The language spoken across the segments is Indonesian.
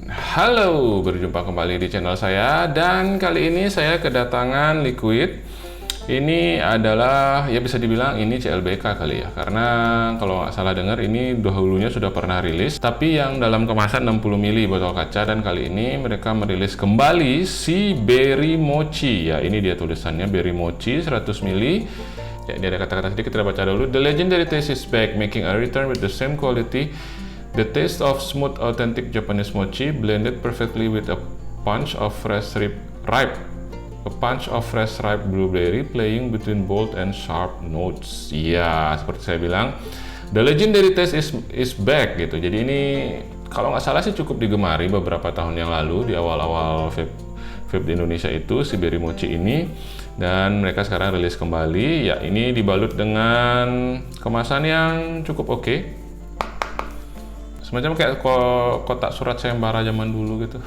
Halo, berjumpa kembali di channel saya dan kali ini saya kedatangan liquid. Ini adalah, ya bisa dibilang ini CLBK kali ya, karena kalau nggak salah dengar ini dahulunya sudah pernah rilis, tapi yang dalam kemasan 60 ml botol kaca, dan kali ini mereka merilis kembali si Berry Mochi. Ya, ini dia tulisannya Berry Mochi 100 ml. Ya, ini ada kata-kata sedikit, kita baca dulu. The legendary taste is back, making a return with the same quality. The taste of smooth, authentic Japanese mochi blended perfectly with a punch of fresh ripe blueberry playing between bold and sharp notes. Ya, seperti saya bilang, the legendary taste is back gitu. Jadi ini kalau nggak salah sih cukup digemari beberapa tahun yang lalu di awal-awal vape di Indonesia itu si Berry Mochi ini, dan mereka sekarang rilis kembali. Ya, ini dibalut dengan kemasan yang cukup oke. Semacam kayak kotak surat sayembara zaman dulu gitu.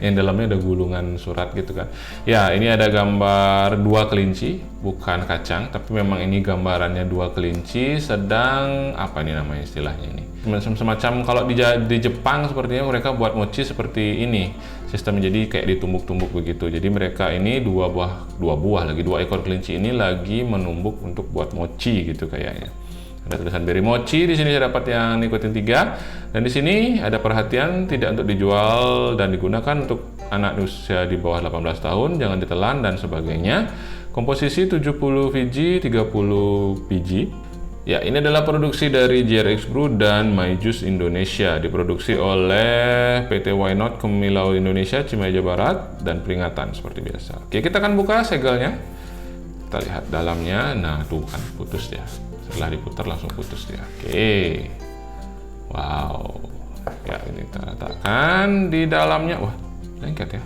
Yang dalamnya ada gulungan surat gitu kan. Ya, ini ada gambar dua kelinci, bukan kacang, tapi memang ini gambarannya dua kelinci sedang, apa ini namanya istilahnya ini? Semacam kalau di Jepang sepertinya mereka buat mochi seperti ini. Sistemnya jadi kayak ditumbuk-tumbuk begitu. Jadi mereka ini dua ekor kelinci ini lagi menumbuk untuk buat mochi gitu kayaknya. Ada tulisan Berry Mochi, di sini saya dapat yang nikotin 3, dan di sini ada perhatian tidak untuk dijual dan digunakan untuk anak usia di bawah 18 tahun, jangan ditelan dan sebagainya. Komposisi 70 biji, 30 biji. Ya, ini adalah produksi dari JRX Brew dan My Juice Indonesia, diproduksi oleh PT Why Not Kemilau Indonesia, Cimahi Jawa Barat, dan peringatan seperti biasa. Oke, kita akan buka segelnya. Kita lihat dalamnya. Nah, tuh kan putus ya. Setelah diputar langsung putus dia. Oke. Wow. Ya, ini kita letakkan di dalamnya. Wah, lengket ya.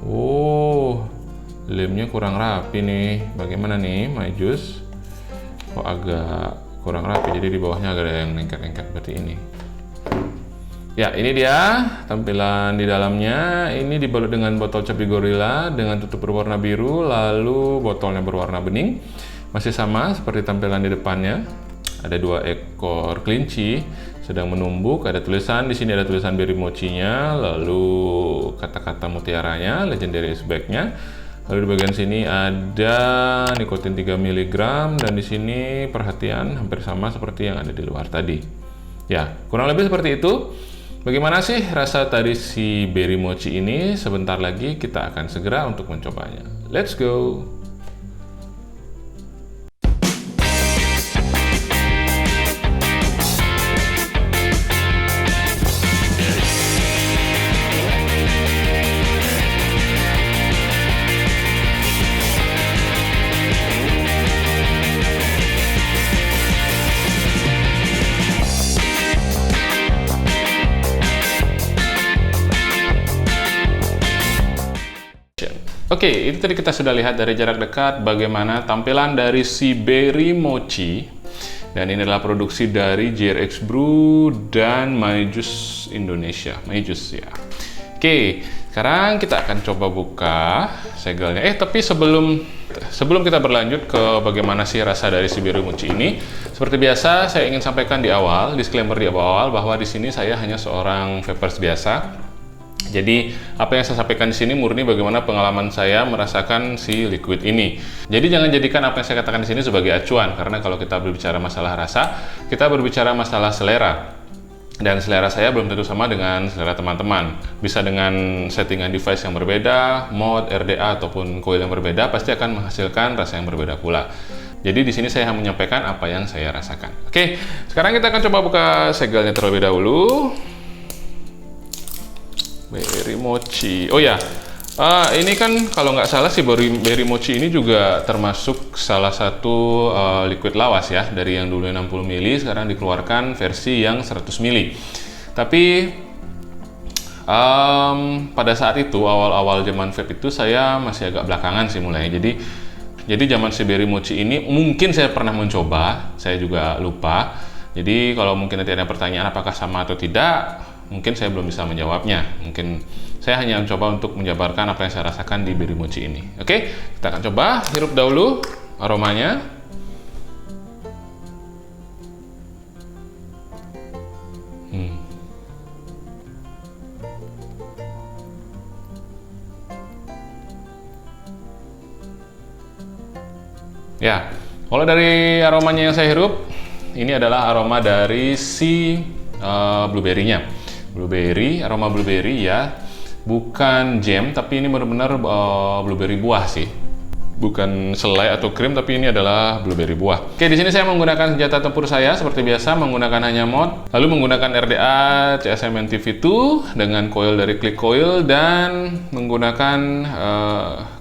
Oh, lemnya kurang rapi nih. Bagaimana nih, My Juice? Kok agak kurang rapi. Jadi di bawahnya agak ada yang lengket-lengket seperti ini. Ya, ini dia tampilan di dalamnya. Ini dibalut dengan botol Capi Gorilla dengan tutup berwarna biru, lalu botolnya berwarna bening. Masih sama seperti tampilan di depannya. Ada dua ekor kelinci sedang menumbuk. Ada tulisan di sini, ada tulisan Berry Mochi-nya, lalu kata-kata mutiaranya, legendary is back-nya. Lalu di bagian sini ada nikotin 3 mg, dan di sini perhatian hampir sama seperti yang ada di luar tadi. Ya, kurang lebih seperti itu. Bagaimana sih rasa tadi si Berry Mochi ini? Sebentar lagi kita akan segera untuk mencobanya. Let's go! Oke, itu tadi kita sudah lihat dari jarak dekat bagaimana tampilan dari si Berry Mochi. Dan ini adalah produksi dari JRX Brew dan My Juice Indonesia. My Juice ya. Oke, sekarang kita akan coba buka segelnya. Tapi sebelum kita berlanjut ke bagaimana sih rasa dari si Berry Mochi ini, seperti biasa saya ingin sampaikan di awal, disclaimer di awal, bahwa di sini saya hanya seorang vapers biasa. Jadi apa yang saya sampaikan di sini murni bagaimana pengalaman saya merasakan si liquid ini. Jadi jangan jadikan apa yang saya katakan di sini sebagai acuan, karena kalau kita berbicara masalah rasa, kita berbicara masalah selera. Dan selera saya belum tentu sama dengan selera teman-teman. Bisa dengan settingan device yang berbeda, mod, RDA ataupun coil yang berbeda, pasti akan menghasilkan rasa yang berbeda pula. Jadi di sini saya menyampaikan apa yang saya rasakan. Oke, sekarang kita akan coba buka segelnya terlebih dahulu. Berry Mochi. Oh ya, ini kan kalau nggak salah si Berry Mochi ini juga termasuk salah satu liquid lawas ya. Dari yang dulu 60 ml, sekarang dikeluarkan versi yang 100 ml. Tapi pada saat itu, awal-awal zaman vape itu saya masih agak belakangan sih mulai. Jadi zaman si Berry Mochi ini mungkin saya pernah mencoba, saya juga lupa. Jadi kalau mungkin nanti ada pertanyaan apakah sama atau tidak, mungkin saya belum bisa menjawabnya. Mungkin saya hanya mencoba untuk menjabarkan apa yang saya rasakan di Berry Mochi ini. Oke, kita akan coba hirup dahulu aromanya. Ya, kalau dari aromanya yang saya hirup, ini adalah aroma dari si blueberry-nya. Aroma blueberry ya, bukan jam, tapi ini benar-benar blueberry buah sih. Bukan selai atau krim, tapi ini adalah blueberry buah. Oke, di sini saya menggunakan senjata tempur saya seperti biasa, menggunakan hanya mod, lalu menggunakan RDA CSM NTV2 dengan coil dari Click Coil dan menggunakan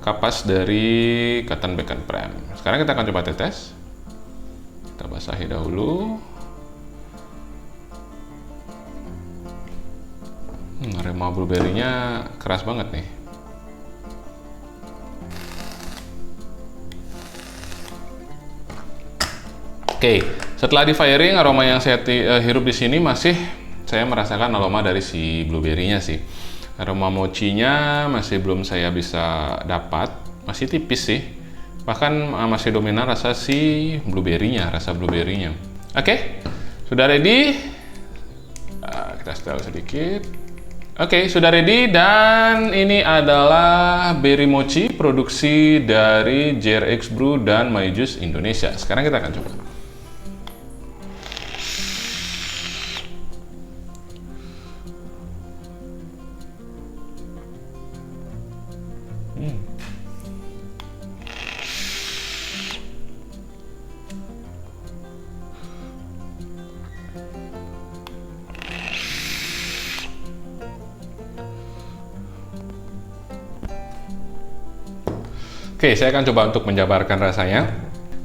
kapas dari Cotton Bacon Prime. Sekarang kita akan coba tetes. Kita basahi dahulu. Aroma blueberry-nya keras banget nih. Oke, setelah di firing, aroma yang saya hirup di sini masih saya merasakan aroma dari si blueberry-nya sih. Aroma mochinya masih belum saya bisa dapat, masih tipis sih. Bahkan masih dominan rasa si blueberry-nya, Oke, sudah ready. Kita setel sedikit. Oke, sudah ready dan ini adalah berry mochi produksi dari JRX Brew dan My Juice Indonesia. Sekarang kita akan coba. Oke, saya akan coba untuk menjabarkan rasanya.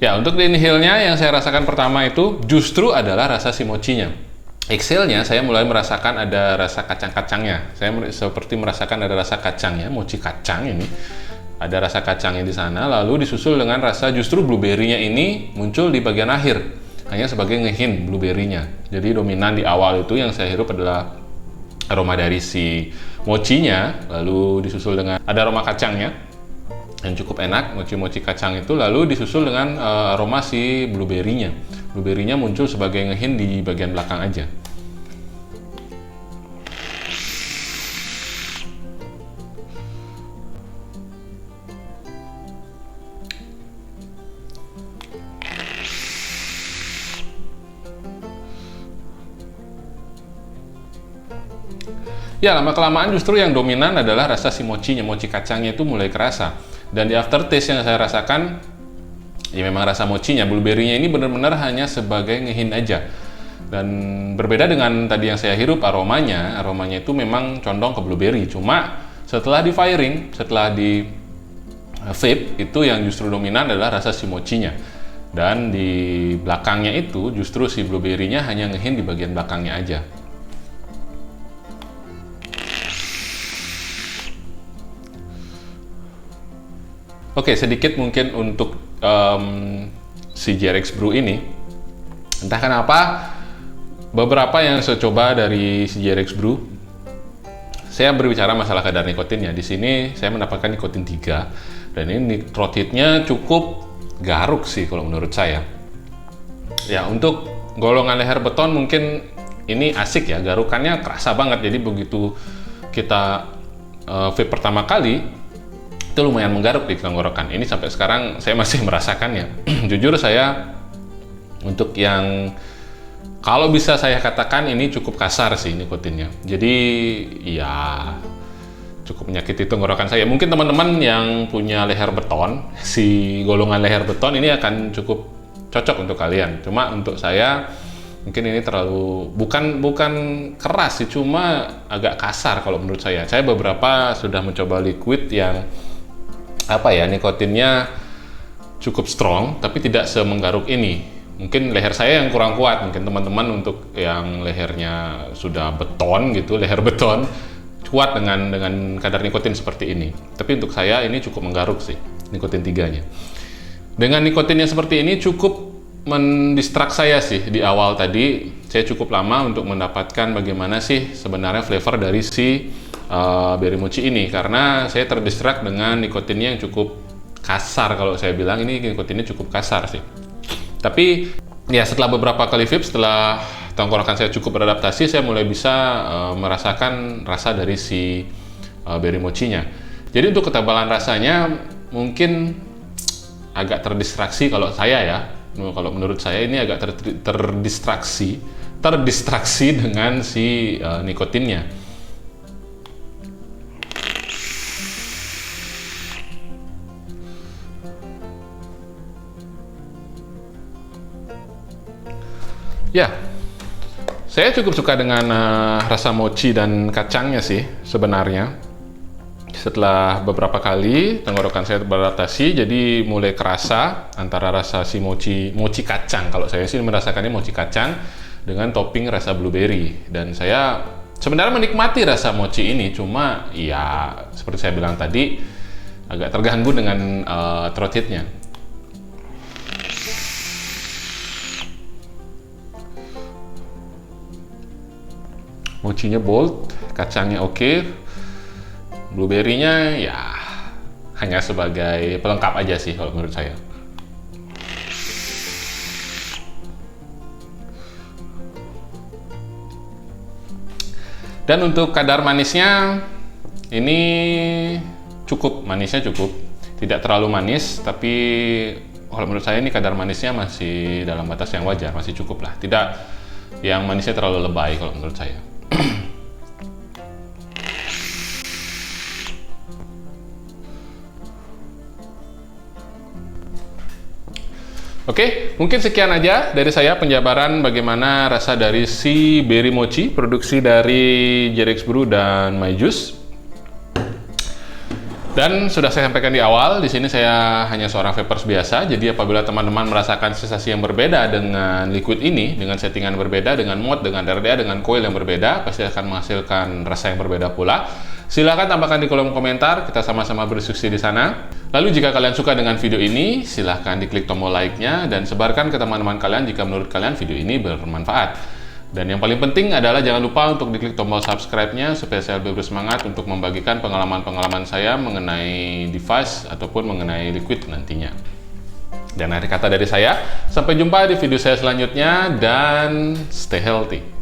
Ya, untuk di inhale-nya yang saya rasakan pertama itu justru adalah rasa si mochinya. Exhale-nya saya mulai merasakan ada rasa kacang-kacangnya. Saya seperti merasakan ada rasa kacangnya, mochi kacang ini. Ada rasa kacangnya di sana, lalu disusul dengan rasa justru blueberry-nya ini muncul di bagian akhir. Hanya sebagai ngehin blueberry-nya. Jadi dominan di awal itu yang saya hirup adalah aroma dari si mochinya, lalu disusul dengan ada aroma kacangnya yang cukup enak, mochi kacang itu, lalu disusul dengan aroma si blueberry-nya. Blueberry-nya muncul sebagai ngehin di bagian belakang aja. Ya, lama-kelamaan justru yang dominan adalah rasa si mochinya, mochi kacangnya itu mulai kerasa. Dan di aftertaste yang saya rasakan, ya memang rasa mochinya, blueberry-nya ini benar-benar hanya sebagai ngehin aja. Dan berbeda dengan tadi yang saya hirup, aromanya itu memang condong ke blueberry. Cuma setelah di firing, setelah di vape, itu yang justru dominan adalah rasa si mochinya. Dan di belakangnya itu justru si blueberry-nya hanya ngehin di bagian belakangnya aja. Oke, sedikit mungkin untuk si JRX Brew ini. Entah kenapa, beberapa yang saya coba dari si JRX Brew, saya berbicara masalah kadar nikotinnya. Di sini saya mendapatkan nikotin 3, dan ini throat hit-nya cukup garuk sih kalau menurut saya. Ya, untuk golongan leher beton mungkin ini asik ya, garukannya kerasa banget. Jadi begitu kita vape pertama kali, itu lumayan menggaruk di tenggorokan. Ini sampai sekarang saya masih merasakannya. Jujur saya, untuk yang kalau bisa saya katakan ini cukup kasar sih nikotinnya. Jadi ya cukup menyakiti tenggorokan saya. Mungkin teman-teman yang punya leher beton, si golongan leher beton ini akan cukup cocok untuk kalian. Cuma untuk saya mungkin ini terlalu bukan keras sih, cuma agak kasar kalau menurut saya. Saya beberapa sudah mencoba liquid yang nikotinnya cukup strong, tapi tidak semenggaruk ini. Mungkin leher saya yang kurang kuat, mungkin teman-teman untuk yang lehernya sudah beton gitu, leher beton, kuat dengan kadar nikotin seperti ini. Tapi untuk saya ini cukup menggaruk sih, nikotin 3-nya. Dengan nikotinnya seperti ini cukup mendistrak saya sih di awal tadi. Saya cukup lama untuk mendapatkan bagaimana sih sebenarnya flavor dari si berry mochi ini, karena saya terdistrak dengan nikotinnya yang cukup kasar. Kalau saya bilang ini nikotinnya cukup kasar sih. Tapi ya setelah beberapa kali vape, setelah tenggorokan saya cukup beradaptasi, saya mulai bisa merasakan rasa dari si berry mochinya. Jadi untuk ketebalan rasanya mungkin agak terdistraksi kalau saya ya. Kalau menurut saya ini agak terdistraksi dengan si nikotinnya. Ya, saya cukup suka dengan rasa mochi dan kacangnya sih sebenarnya. Setelah beberapa kali tenggorokan saya beradaptasi, jadi mulai kerasa antara rasa si mochi kacang. Kalau saya sih merasakannya mochi kacang dengan topping rasa blueberry. Dan saya sebenarnya menikmati rasa mochi ini, cuma ya seperti saya bilang tadi agak terganggu dengan throat hit-nya. Mochinya bold, kacangnya oke, blueberry-nya ya hanya sebagai pelengkap aja sih kalau menurut saya. Dan untuk kadar manisnya ini cukup, manisnya cukup, tidak terlalu manis, tapi kalau menurut saya ini kadar manisnya masih dalam batas yang wajar, masih cukup lah, tidak yang manisnya terlalu lebay kalau menurut saya. Oke, mungkin sekian aja dari saya penjabaran bagaimana rasa dari si berry mochi produksi dari Jerex Brew dan My Juice. Dan sudah saya sampaikan di awal, di sini saya hanya seorang vapers biasa. Jadi apabila teman-teman merasakan sensasi yang berbeda dengan liquid ini, dengan settingan berbeda, dengan mod, dengan RDA, dengan coil yang berbeda, pasti akan menghasilkan rasa yang berbeda pula. Silahkan tambahkan di kolom komentar, kita sama-sama berdiskusi di sana. Lalu jika kalian suka dengan video ini, silahkan diklik tombol like-nya dan sebarkan ke teman-teman kalian jika menurut kalian video ini bermanfaat. Dan yang paling penting adalah jangan lupa untuk diklik tombol subscribe-nya supaya saya lebih bersemangat untuk membagikan pengalaman-pengalaman saya mengenai device ataupun mengenai liquid nantinya. Dan akhir kata dari saya, sampai jumpa di video saya selanjutnya dan stay healthy.